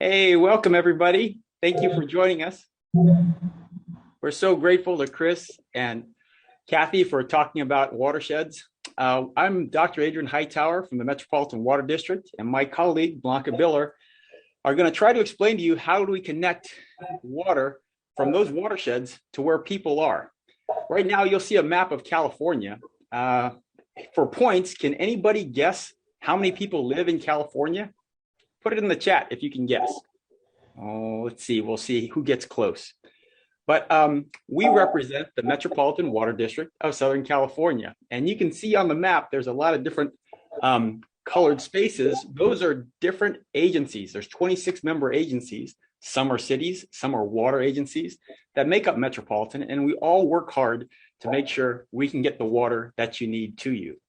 Hey, welcome everybody. Thank you for joining us. We're so grateful to Chris and Kathy for talking about watersheds. I'm Dr. Adrian Hightower from the Metropolitan Water District, and my colleague Blanca Biller are going to try to explain to you how do we connect water from those watersheds to where people are. Right now, you'll see a map of California. For points, can anybody guess how many people live in California? Put it in the chat if you can guess. Oh, let's see. We'll see who gets close. But we represent the Metropolitan Water District of Southern California. And you can see on the map, there's a lot of different colored spaces. Those are different agencies. There's 26 member agencies. Some are cities, some are water agencies that make up Metropolitan. And we all work hard to make sure we can get the water that you need to you.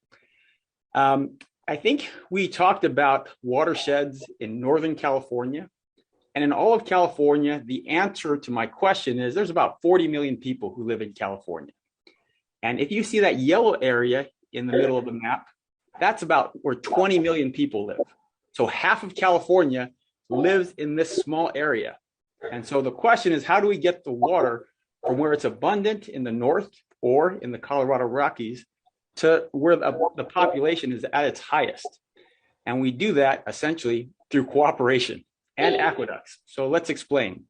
I think we talked about watersheds in Northern California. And in all of California, the answer to my question is there's about 40 million people who live in California. And if you see that yellow area in the middle of the map, that's about where 20 million people live. So half of California lives in this small area. And so the question is, how do we get the water from where it's abundant in the north or in the Colorado Rockies to where the population is at its highest? And we do that essentially through cooperation and aqueducts. So let's explain.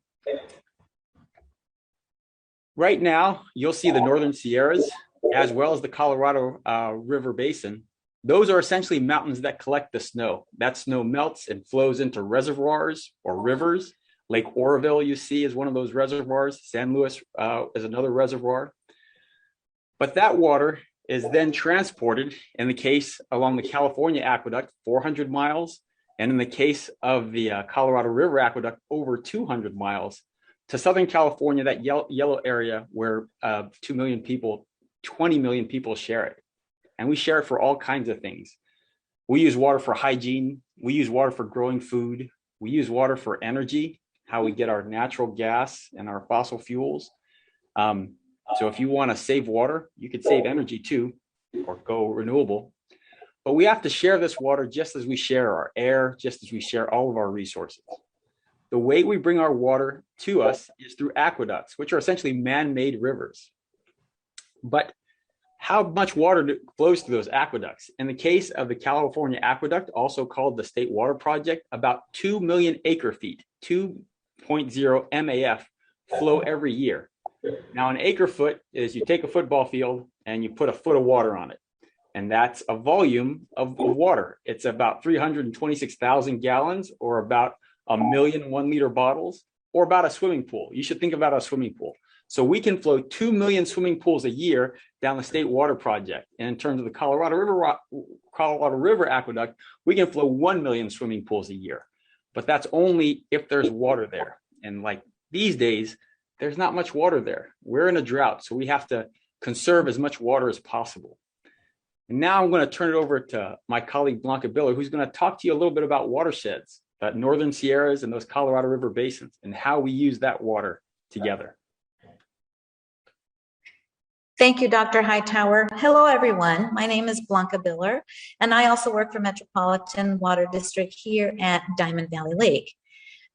Right now, you'll see the Northern Sierras as well as the Colorado River Basin. Those are essentially mountains that collect the snow. That snow melts and flows into reservoirs or rivers. Lake Oroville, you see, is one of those reservoirs. San Luis is another reservoir. But that water is then transported, in the case along the California Aqueduct, 400 miles, and in the case of the Colorado River Aqueduct, over 200 miles to Southern California, that yellow area where 2 million people, 20 million people share it. And we share it for all kinds of things. We use water for hygiene. We use water for growing food. We use water for energy, how we get our natural gas and our fossil fuels. So if you want to save water, you could save energy too, or go renewable. But we have to share this water just as we share our air, just as we share all of our resources. The way we bring our water to us is through aqueducts, which are essentially man-made rivers. But how much water flows through those aqueducts? In the case of the California Aqueduct, also called the State Water Project, about 2 million acre feet, 2.0 MAF, flow every year. Now, an acre foot is you take a football field and you put a foot of water on it. And that's a volume of water. It's about 326,000 gallons, or about 1 million 1 liter bottles, or about a swimming pool. You should think about a swimming pool. So we can flow 2 million swimming pools a year down the State Water Project. And in terms of the Colorado River Aqueduct, we can flow 1 million swimming pools a year. But that's only if there's water there. And like these days, there's not much water there. We're in a drought, so we have to conserve as much water as possible. And now I'm going to turn it over to my colleague Blanca Biller, who's going to talk to you a little bit about watersheds, about Northern Sierras and those Colorado River basins, and how we use that water together. Thank you, Dr. Hightower. Hello, everyone. My name is Blanca Biller, and I also work for Metropolitan Water District here at Diamond Valley Lake.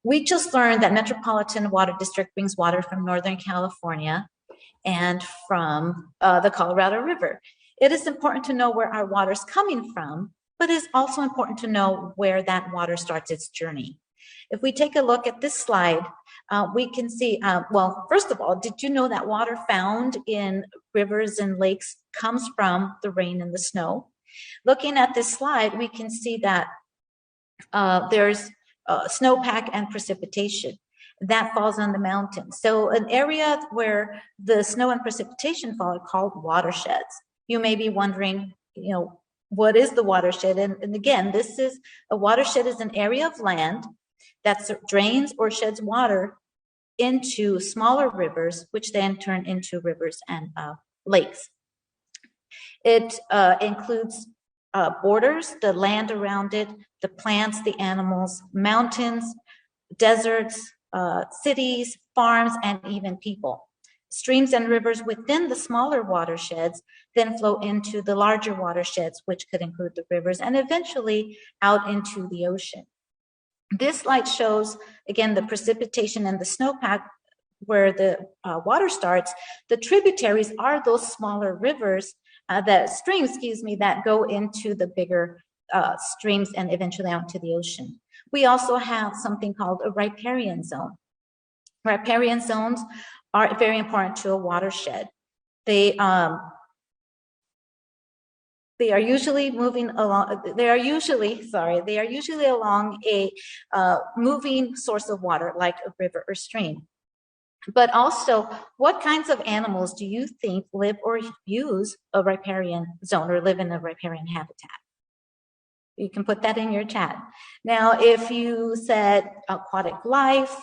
We just learned that Metropolitan Water District brings water from Northern California and from the Colorado River. It is important to know where our water is coming from, but it's also important to know where that water starts its journey. If we take a look at this slide, we can see, well, first of all, did you know that water found in rivers and lakes comes from the rain and the snow? Looking at this slide, we can see that there's snowpack and precipitation that falls on the mountains. So an area where the snow and precipitation fall are called watersheds. You may be wondering, what is the watershed? And again, a watershed is an area of land that drains or sheds water into smaller rivers, which then turn into rivers and lakes. It includes borders, the land around it, the plants, the animals, mountains, deserts, cities, farms, and even people. Streams and rivers within the smaller watersheds then flow into the larger watersheds, which could include the rivers, and eventually out into the ocean. This slide shows again, the precipitation and the snowpack where the water starts, the tributaries are those smaller rivers, streams, that go into the bigger streams and eventually out to the ocean. We also have something called a riparian zone. Riparian zones are very important to a watershed. They are usually moving along. They are usually along a moving source of water, like a river or stream. But also, what kinds of animals do you think live or use a riparian zone or live in a riparian habitat? You can put that in your chat. Now, if you said aquatic life,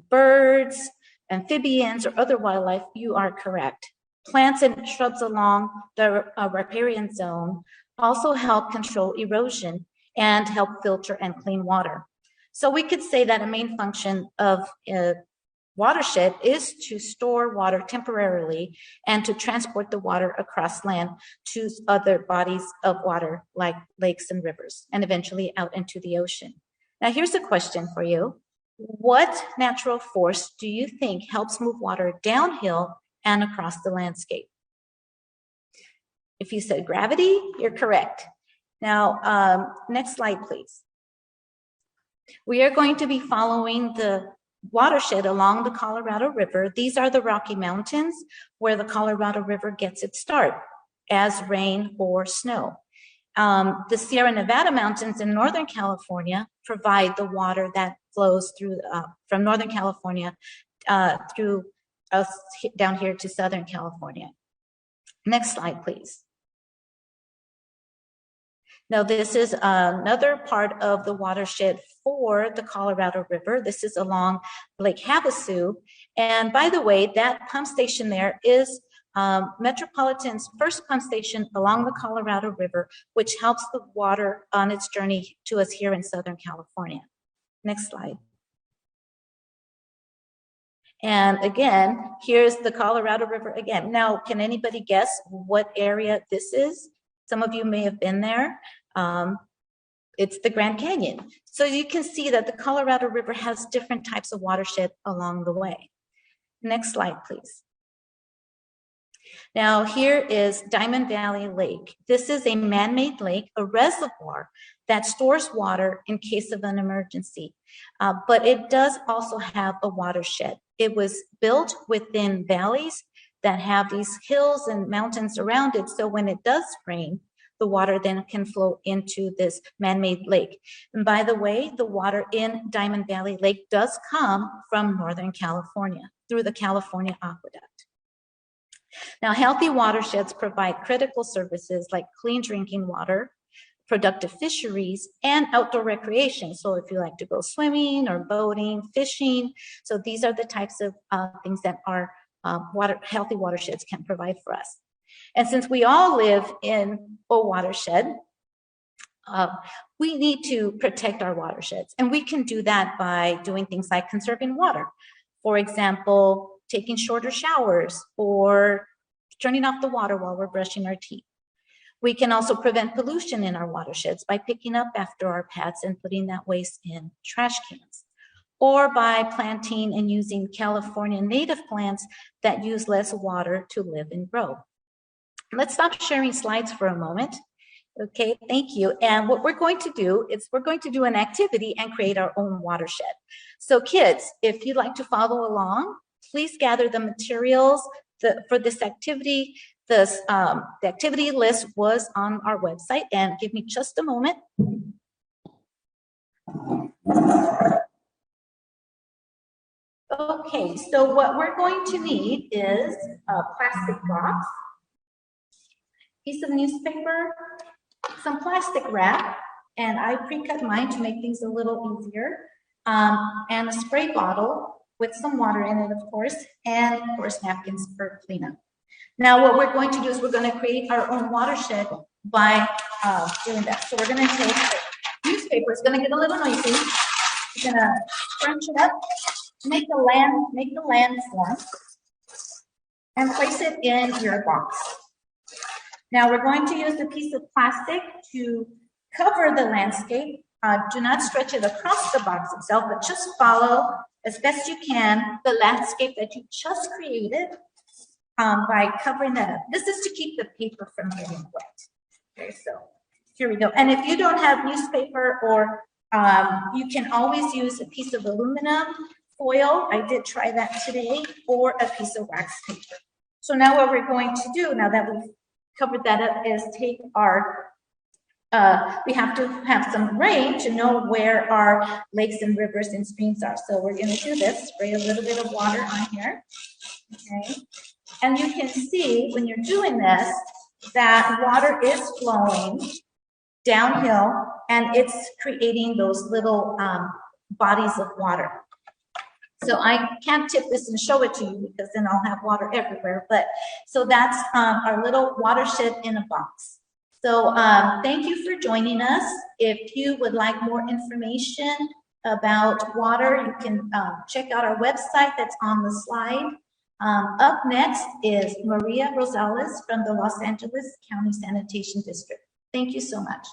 birds, amphibians, or other wildlife, you are correct. Plants and shrubs along the riparian zone also help control erosion and help filter and clean water. So we could say that a main function of watershed is to store water temporarily and to transport the water across land to other bodies of water like lakes and rivers, and eventually out into the ocean. Now, here's a question for you. What natural force do you think helps move water downhill and across the landscape? If you said gravity, you're correct. Now, next slide, please. We are going to be following the watershed along the Colorado River. These are the Rocky Mountains where the Colorado River gets its start as rain or snow. The Sierra Nevada Mountains in Northern California provide the water that flows through from Northern California through us down here to Southern California. Next slide, please. Now, this is another part of the watershed for the Colorado River. This is along Lake Havasu. And by the way, that pump station there is Metropolitan's first pump station along the Colorado River, which helps the water on its journey to us here in Southern California. Next slide. And again, here's the Colorado River again. Now, can anybody guess what area this is? Some of you may have been there. It's the Grand Canyon. So you can see that the Colorado River has different types of watershed along the way. Next slide, please. Now, here is Diamond Valley Lake. This is a man-made lake, a reservoir that stores water in case of an emergency. But it does also have a watershed. It was built within valleys that have these hills and mountains around it. So when it does rain, the water then can flow into this man-made lake. And by the way, the water in Diamond Valley Lake does come from Northern California through the California Aqueduct. Now, healthy watersheds provide critical services like clean drinking water, productive fisheries, and outdoor recreation. So if you like to go swimming or boating, fishing, so these are the types of things that our healthy watersheds can provide for us. And since we all live in a watershed, we need to protect our watersheds. And we can do that by doing things like conserving water. For example, taking shorter showers or turning off the water while we're brushing our teeth. We can also prevent pollution in our watersheds by picking up after our pets and putting that waste in trash cans, or by planting and using California native plants that use less water to live and grow. Let's stop sharing slides for a moment. Okay, thank you. And what we're going to do is we're going to do an activity and create our own watershed. So kids, if you'd like to follow along, please gather the materials for this activity. The activity list was on our website, and give me just a moment. Okay, so what we're going to need is a plastic box, piece of newspaper, some plastic wrap, and I pre-cut mine to make things a little easier, and a spray bottle with some water in it, of course, and of course napkins for cleanup. Now what we're going to do is we're going to create our own watershed by doing that. So we're going to take the newspaper. It's going to get a little noisy. We're going to crunch it up, make the land form, and place it in your box. Now we're going to use a piece of plastic to cover the landscape do not stretch it across the box itself, but just follow as best you can the landscape that you just created by covering that up. This is to keep the paper from getting wet. Okay, so here we go. And if you don't have newspaper, or you can always use a piece of aluminum foil. I did try that today, or a piece of wax paper. So now what we're going to do, now that we've covered that up, is take our we have to have some rain to know where our lakes and rivers and streams are. So we're going to do this, spray a little bit of water on here. Okay. And you can see when you're doing this that water is flowing downhill and it's creating those little bodies of water. So I can't tip this and show it to you because then I'll have water everywhere. But so that's our little watershed in a box. So thank you for joining us. If you would like more information about water, you can check out our website that's on the slide. Up next is Maria Rosales from the Los Angeles County Sanitation District. Thank you so much.